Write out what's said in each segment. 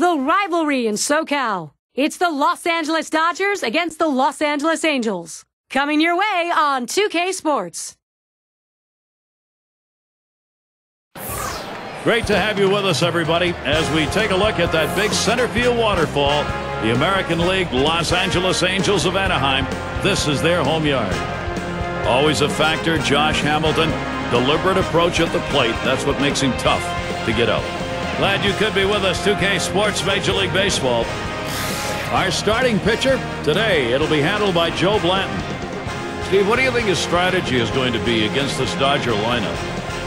The rivalry in SoCal. It's the Los Angeles Dodgers against the Los Angeles Angels. Coming your way on 2K Sports. Great to have you with us, everybody, as we take a look at that big center field waterfall. The American League Los Angeles Angels of Anaheim. This is their home yard. Always a factor, Josh Hamilton. Deliberate approach at the plate. That's what makes him tough to get out. Glad you could be with us, 2K Sports Major League Baseball. Our starting pitcher today, it'll be handled by Joe Blanton. Steve, what do you think his strategy is going to be against this Dodger lineup?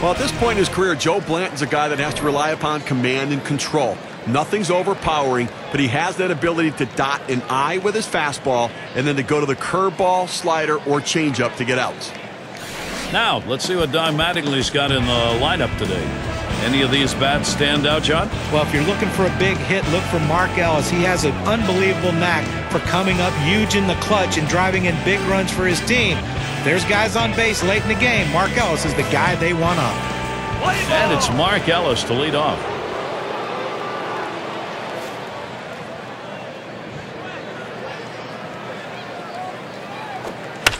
Well, at this point in his career, Joe Blanton's a guy that has to rely upon command and control. Nothing's overpowering, but he has that ability to dot an I with his fastball and then to go to the curveball, slider, or changeup to get outs. Now, let's see what Don Mattingly's got in the lineup today. Any of these bats stand out, John? Well, if you're looking for a big hit, look for Mark Ellis. He has an unbelievable knack for coming up huge in the clutch and driving in big runs for his team. There's guys on base late in the game. Mark Ellis is the guy they want up. And it's Mark Ellis to lead off.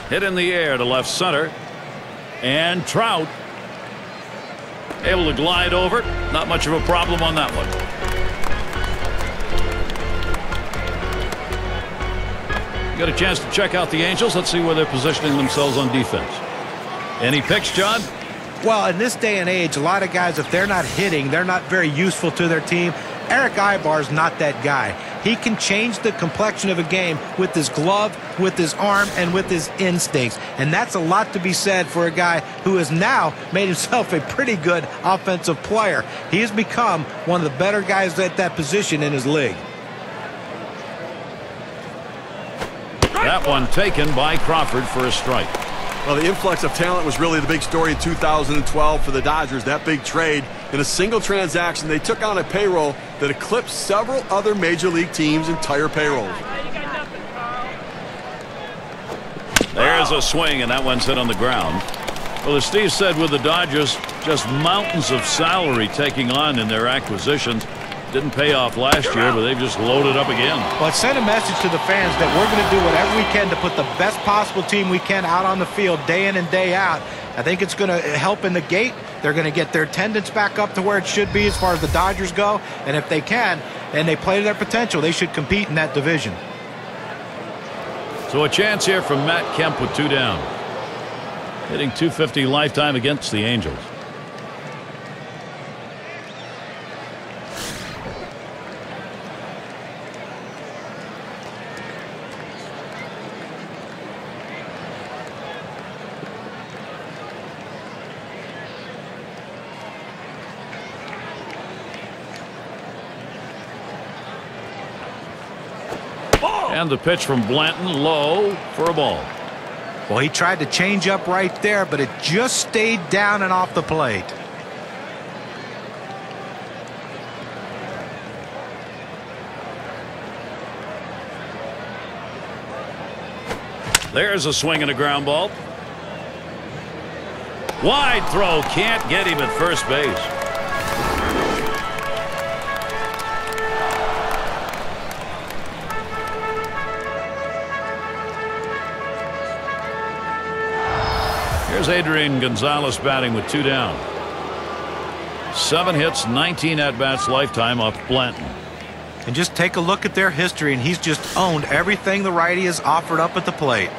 Hit in the air to left center. And Trout able to glide over. Not much of a problem on that one. Got a chance to check out the Angels. Let's see where they're positioning themselves on defense. Any picks, John? Well, in this day and age, a lot of guys, if they're not hitting, they're not very useful to their team. Eric Ibar's not that guy. He can change the complexion of a game with his glove, with his arm, and with his instincts. And that's a lot to be said for a guy who has now made himself a pretty good offensive player. He has become one of the better guys at that position in his league. That one taken by Crawford for a strike. Well, the influx of talent was really the big story in 2012 for the Dodgers. That big trade. In a single transaction, they took on a payroll that eclipsed several other major league teams' entire payrolls. There's a swing, and that one's hit on the ground. Well, as Steve said, with the Dodgers, just mountains of salary taking on in their acquisitions. Didn't pay off last year, but they've just loaded up again. Well, it sent a message to the fans that we're going to do whatever we can to put the best possible team we can out on the field day in and day out. I think it's going to help in the gate. They're going to get their attendance back up to where it should be as far as the Dodgers go. And if they can, and they play to their potential, they should compete in that division. So a chance here from Matt Kemp with 2 down. Hitting .250 lifetime against the Angels. And the pitch from Blanton, low for a ball. Well, he tried to change up right there, but it just stayed down and off the plate. There's a swing and a ground ball. Wide throw, can't get him at first base. Here's Adrian Gonzalez batting with 2 down. 7 hits, 19 at-bats lifetime off Blanton. And just take a look at their history, and he's just owned everything the righty has offered up at the plate.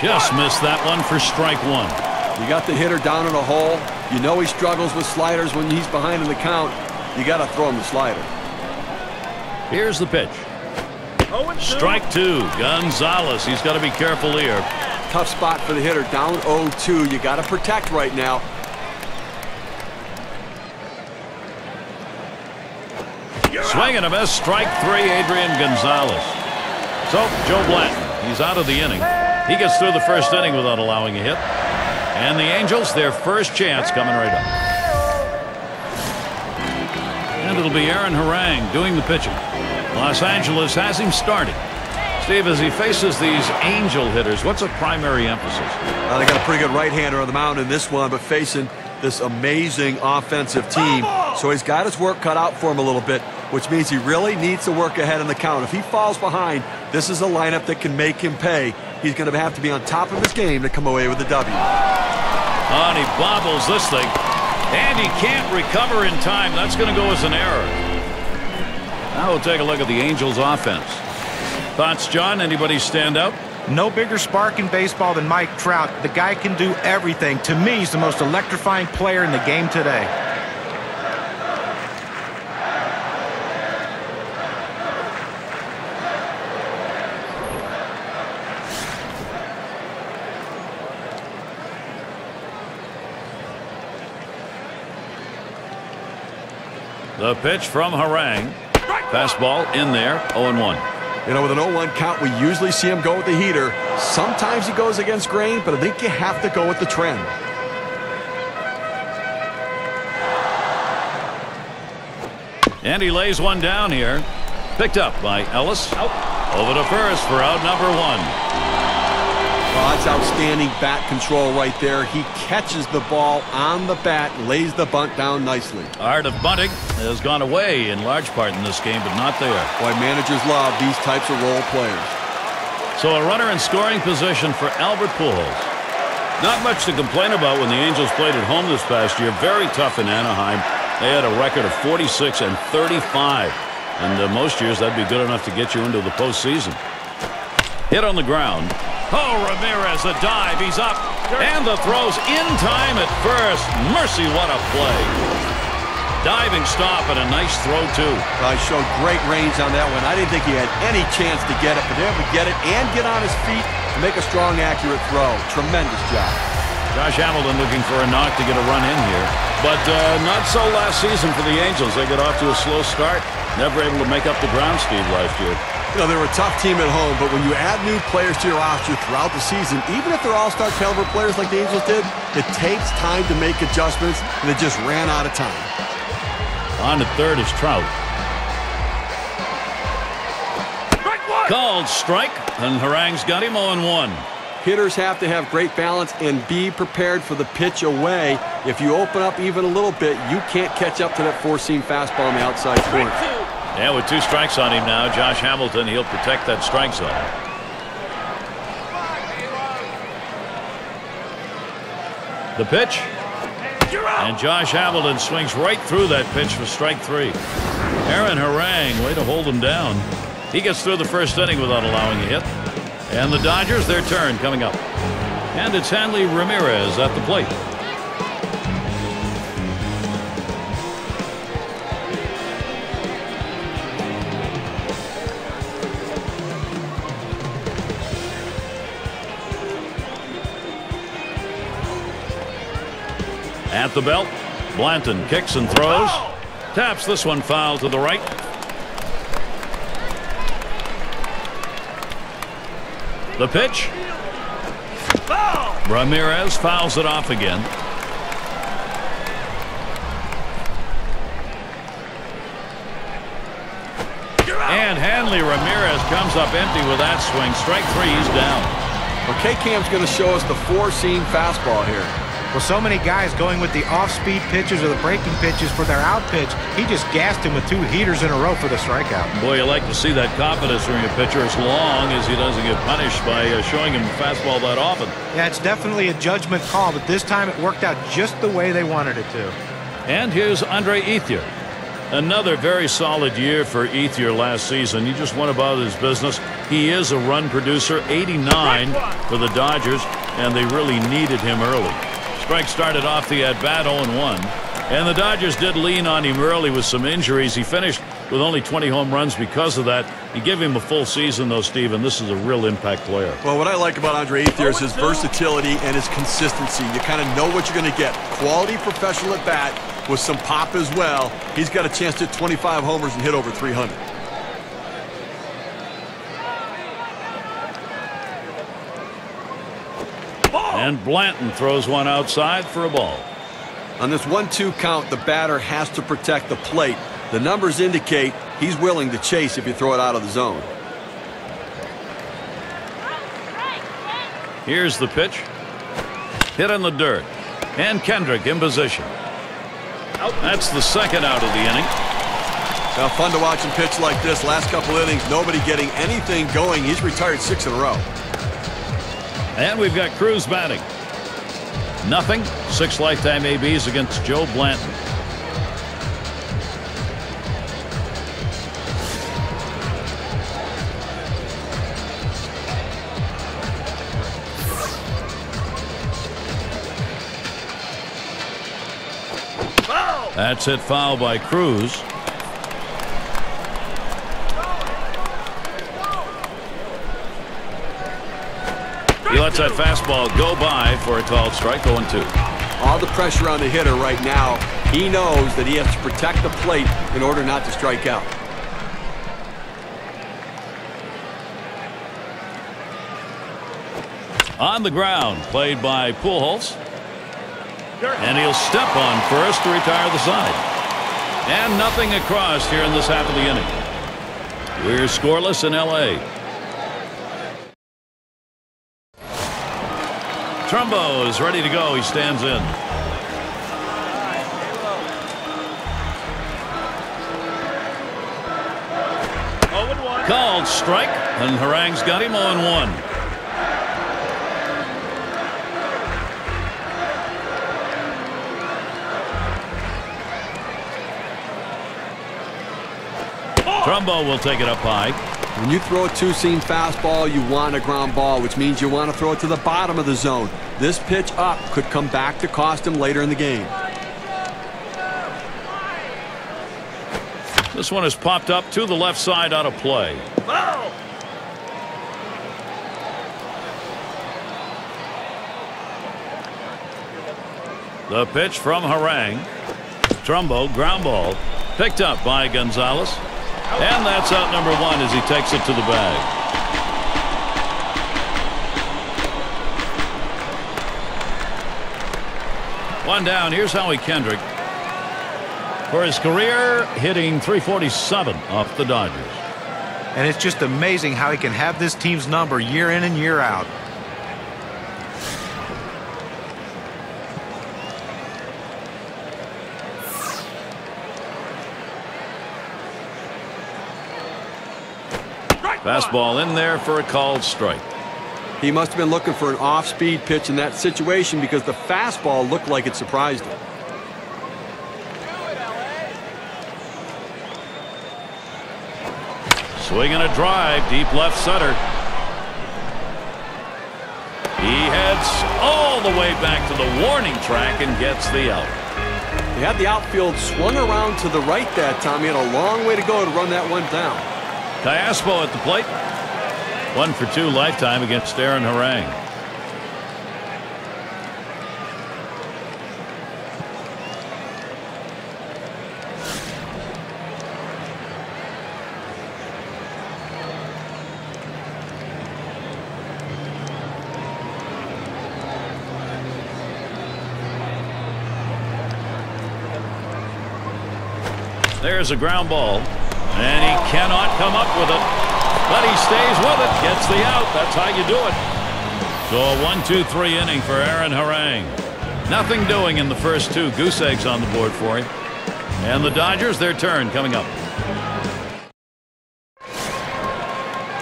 Just missed that one for strike 1. You got the hitter down in a hole. You know he struggles with sliders when he's behind in the count. You got to throw him the slider. Here's the pitch. Strike 2. Gonzalez. He's got to be careful here. Tough spot for the hitter. Down 0-2. You got to protect right now. Swing and a miss. Strike 3. Adrian Gonzalez. So Joe Blanton, he's out of the inning. He gets through the first inning without allowing a hit. And the Angels, their first chance coming right up. And it'll be Aaron Harang doing the pitching. Los Angeles has him starting. Steve, as he faces these Angel hitters, what's a primary emphasis? They got a pretty good right-hander on the mound in this one, but facing this amazing offensive team. So he's got his work cut out for him a little bit, which means he really needs to work ahead in the count. If he falls behind, this is a lineup that can make him pay. He's going to have to be on top of his game to come away with the W. And he bobbles this thing. And he can't recover in time. That's going to go as an error. Now we'll take a look at the Angels offense. Thoughts, John? Anybody stand out? No bigger spark in baseball than Mike Trout. The guy can do everything. To me, he's the most electrifying player in the game today. The pitch from Harang. Fastball in there, 0-1. You know, with an 0-1 count, we usually see him go with the heater. Sometimes he goes against grain, but I think you have to go with the trend. And he lays one down here. Picked up by Ellis. Over to first for out number 1. Well, that's outstanding bat control right there. He catches the ball on the bat, lays the bunt down nicely. Art of bunting has gone away in large part in this game, but not there. Boy, managers love these types of role players. So a runner in scoring position for Albert Pujols. Not much to complain about when the Angels played at home this past year. Very tough in Anaheim. They had a record of 46 and 35. And most years that'd be good enough to get you into the postseason. Hit on the ground. Oh, Ramirez, a dive. He's up. And the throw's in time at first. Mercy, what a play. Diving stop and a nice throw, too. He showed great range on that one. I didn't think he had any chance to get it, but able to get it and get on his feet to make a strong, accurate throw. Tremendous job. Josh Hamilton looking for a knock to get a run in here. But not so last season for the Angels. They got off to a slow start. Never able to make up the ground, Steve, last year. You know, they were a tough team at home, but when you add new players to your roster throughout the season, even if they're all-star caliber players like the Angels did, it takes time to make adjustments, and they just ran out of time. On to third is Trout. Called strike, and Harang's got him 0-1. Hitters have to have great balance and be prepared for the pitch away. If you open up even a little bit, you can't catch up to that four-seam fastball on the outside corner. Yeah, with 2 strikes on him now, Josh Hamilton, he'll protect that strike zone. The pitch. And Josh Hamilton swings right through that pitch for strike 3. Aaron Harang, way to hold him down. He gets through the first inning without allowing a hit. And the Dodgers, their turn coming up. And it's Hanley Ramirez at the plate. At the belt, Blanton kicks and throws. Taps this one foul to the right. The pitch. Ramirez fouls it off again. And Hanley Ramirez comes up empty with that swing. Strike 3, he's down. Well, K-Cam's going to show us the four-seam fastball here. Well, so many guys going with the off-speed pitches or the breaking pitches for their out pitch. He just gassed him with 2 heaters in a row for the strikeout. Boy, you like to see that confidence from your pitcher as long as he doesn't get punished by showing him the fastball that often. Yeah, it's definitely a judgment call, but this time it worked out just the way they wanted it to. And here's Andre Ethier. Another very solid year for Ethier last season. He just went about his business. He is a run producer, 89 for the Dodgers, and they really needed him early. Strike started off the at-bat 0-1. And the Dodgers did lean on him early with some injuries. He finished with only 20 home runs because of that. You give him a full season, though, Steve, and this is a real impact player. Well, what I like about Andre Ethier is his versatility and his consistency. You kind of know what you're going to get. Quality professional at bat with some pop as well. He's got a chance to hit 25 homers and hit over 300. And Blanton throws one outside for a ball. On this 1-2 count, the batter has to protect the plate. The numbers indicate he's willing to chase if you throw it out of the zone. Here's the pitch. Hit in the dirt. And Kendrick in position. That's the second out of the inning. Now, fun to watch him pitch like this. Last couple innings, nobody getting anything going. He's retired 6 in a row. And we've got Cruz batting. Nothing. 6 lifetime ABs against Joe Blanton. That's hit foul by Cruz. He lets that fastball go by for a called strike, 0-2. All the pressure on the hitter right now. He knows that he has to protect the plate in order not to strike out. On the ground, played by Pujols. And he'll step on first to retire the side. And nothing across here in this half of the inning. We're scoreless in L.A. Trumbo is ready to go. He stands in. Called strike, and Harang's got him 0-1. Trumbo will take it up high. When you throw a two-seam fastball, you want a ground ball, which means you want to throw it to the bottom of the zone. This pitch up could come back to cost him later in the game. This one has popped up to the left side out of play. The pitch from Harang. Trumbo, ground ball, picked up by Gonzalez. And that's out number 1 as he takes it to the bag. One down. Here's Howie Kendrick. For his career, hitting .347 off the Dodgers. And it's just amazing how he can have this team's number year in and year out. Fastball in there for a called strike. He must have been looking for an off-speed pitch in that situation because the fastball looked like it surprised him. Swinging a drive, deep left center. He heads all the way back to the warning track and gets the out. He had the outfield swung around to the right that time. He had a long way to go to run that one down. Callaspo at the plate. 1 for 2 lifetime against Aaron Harang. There's a ground ball. And he cannot come up with it. But he stays with it. Gets the out. That's how you do it. So a 1-2-3 inning for Aaron Harang. Nothing doing in the first 2. Goose eggs on the board for him. And the Dodgers, their turn coming up.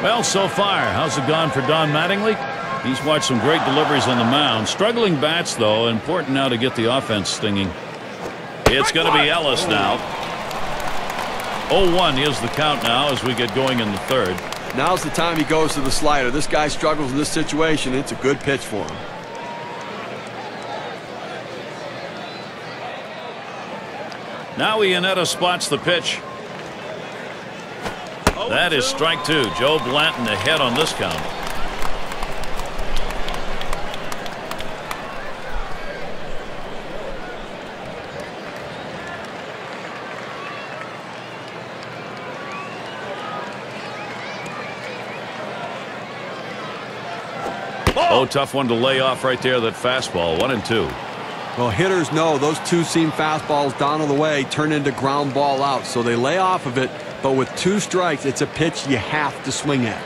Well, so far, how's it gone for Don Mattingly? He's watched some great deliveries on the mound. Struggling bats, though. Important now to get the offense stinging. It's going to be Ellis now. 0-1 is the count now as we get going in the third. Now's the time he goes to the slider. This guy struggles in this situation. It's a good pitch for him. Now Iannetta spots the pitch. That is strike 2. Joe Blanton ahead on this count. Oh, tough one to lay off right there, that fastball. 1-2. Well, hitters know those two-seam fastballs down on the way turn into ground ball out, so they lay off of it. But with 2 strikes, it's a pitch you have to swing at.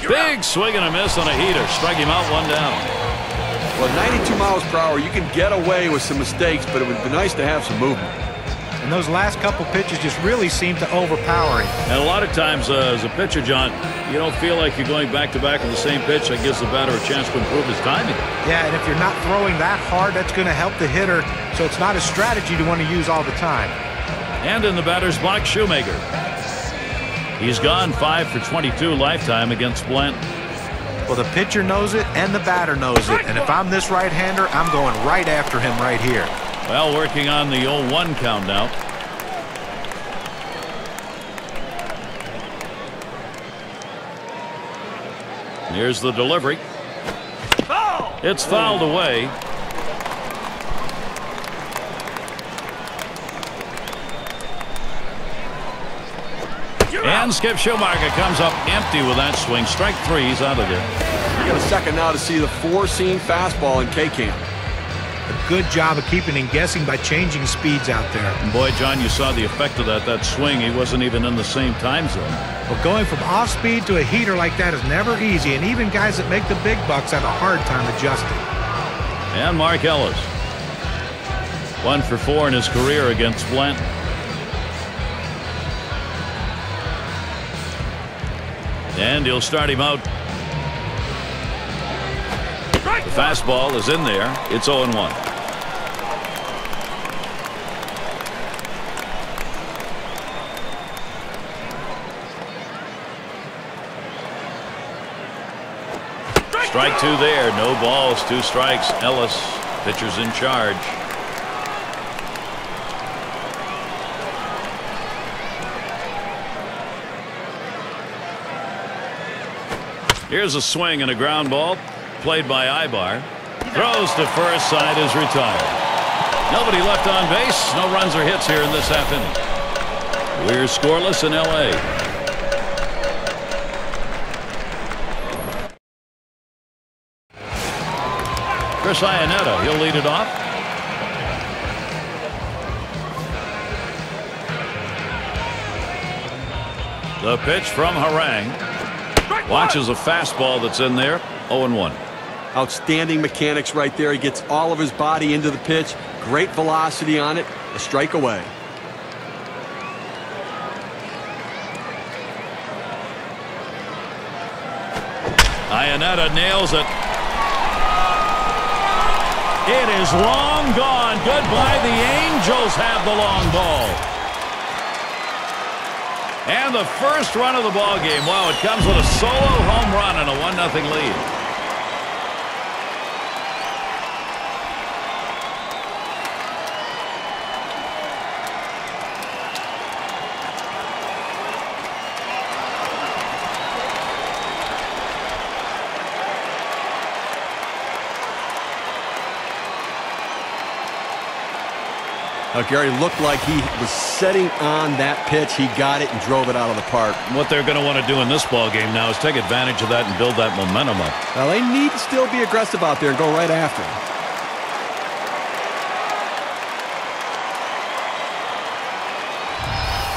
Big swing and a miss on a heater. Strike him out, 1 down. Well, 92 miles per hour, you can get away with some mistakes, but it would be nice to have some movement. And those last couple pitches just really seem to overpower him. And a lot of times, as a pitcher, John, you don't feel like you're going back-to-back with the same pitch. That gives the batter a chance to improve his timing. Yeah, and if you're not throwing that hard, that's going to help the hitter, so it's not a strategy to want to use all the time. And in the batter's box, Shoemaker. He's gone 5 for 22 lifetime against Blanton. Well, the pitcher knows it and the batter knows it. And if I'm this right-hander, I'm going right after him right here. Well, working on the 0-1 count now. Here's the delivery. It's fouled away. And Skip Schumacher comes up empty with that swing. Strike 3. He's out of there. You got a second now to see the 4-seam fastball in K-Camp. A good job of keeping him guessing by changing speeds out there. And boy, John, you saw the effect of that swing. He wasn't even in the same time zone. Well, going from off-speed to a heater like that is never easy, and even guys that make the big bucks have a hard time adjusting. And Mark Ellis. 1 for 4 in his career against Blanton. And he'll start him out. The fastball is in there. It's 0-1. Strike 2 there. No balls, 2 strikes. Ellis, pitcher's in charge. Here's a swing and a ground ball played by Ibar. Throws to first, side is retired. Nobody left on base. No runs or hits here in this half inning. We're scoreless in L.A. Chris Iannetta, he'll lead it off. The pitch from Harang. Watches a fastball that's in there. 0-1. Outstanding mechanics right there. He gets all of his body into the pitch. Great velocity on it. A strike away. Iannetta nails it. It is long gone. Goodbye. The Angels have the long ball. And the first run of the ball game. Wow, it comes with a solo home run and a 1-0 lead. Now, Gary, looked like he was setting on that pitch. He got it and drove it out of the park. What they're going to want to do in this ball game now is take advantage of that and build that momentum up. Now, they need to still be aggressive out there and go right after him.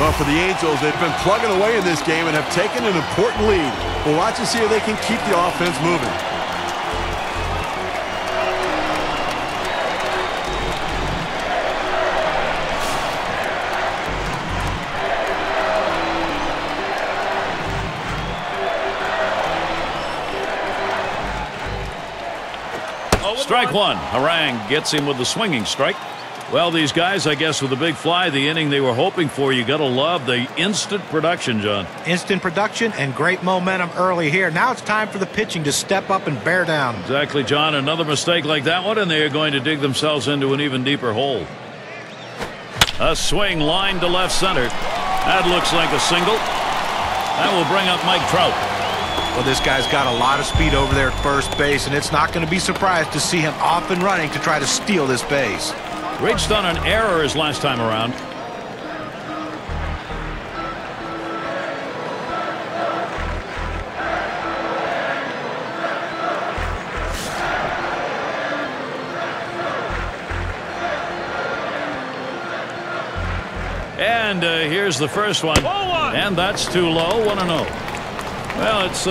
Well, for the Angels, they've been plugging away in this game and have taken an important lead. We'll watch and see if they can keep the offense moving. Strike 1. Harang gets him with the swinging strike. Well, these guys, I guess, with the big fly, the inning they were hoping for, you got to love the instant production, John. Instant production and great momentum early here. Now it's time for the pitching to step up and bear down. Exactly, John. Another mistake like that one, and they are going to dig themselves into an even deeper hole. A swing line to left center. That looks like a single. That will bring up Mike Trout. Well, this guy's got a lot of speed over there at first base, and it's not going to be surprised to see him off and running to try to steal this base. Reached on an error his last time around. And here's the first one. And that's too low. 1-0. Well, it's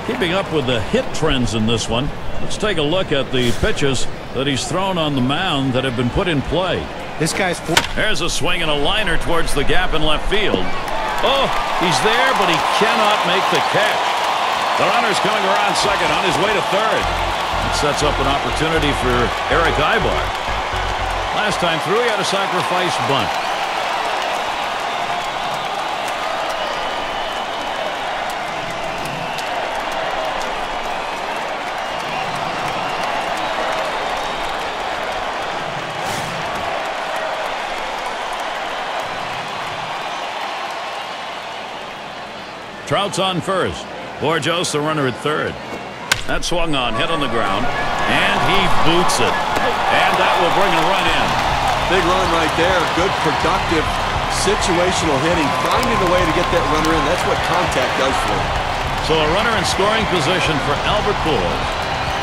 Keeping up with the hit trends in this one, let's take a look at the pitches that he's thrown on the mound that have been put in play. This guy's... There's a swing and a liner towards the gap in left field. Oh, he's there, but he cannot make the catch. The runner's coming around second on his way to third. It sets up an opportunity for Eric Aybar. Last time through, he had a sacrifice bunt. Trout's on first. Borjos, the runner at third. That swung on, hit on the ground, and he boots it. And that will bring a run in. Big run right there. Good, productive, situational hitting. Finding a way to get that runner in. That's what contact does for him. So a runner in scoring position for Albert Pujols.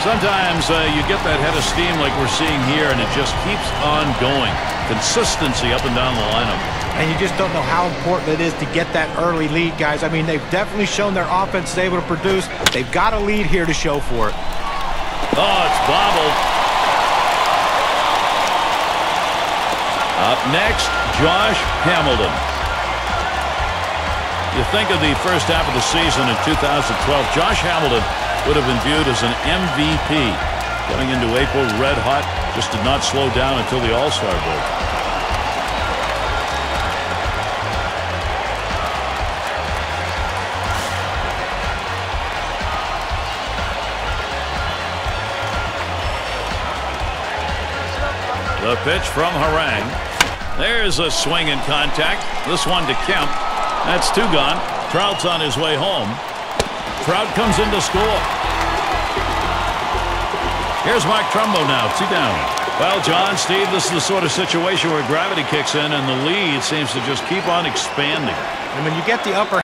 Sometimes you get that head of steam like we're seeing here, and it just keeps on going. Consistency up and down the lineup. And you just don't know how important it is to get that early lead, guys. I mean, they've definitely shown their offense is able to produce. They've got a lead here to show for it. Oh, it's bobbled. Up next, Josh Hamilton. You think of the first half of the season in 2012, Josh Hamilton would have been viewed as an MVP. Going into April red hot, just did not slow down until the All-Star break. The pitch from Harang. There's a swing and contact. This one to Kemp. That's two gone. Trout's on his way home. Trout comes in to score. Here's Mark Trumbo now, 2 down. Well, John, Steve, this is the sort of situation where gravity kicks in and the lead seems to just keep on expanding. And when you get the upper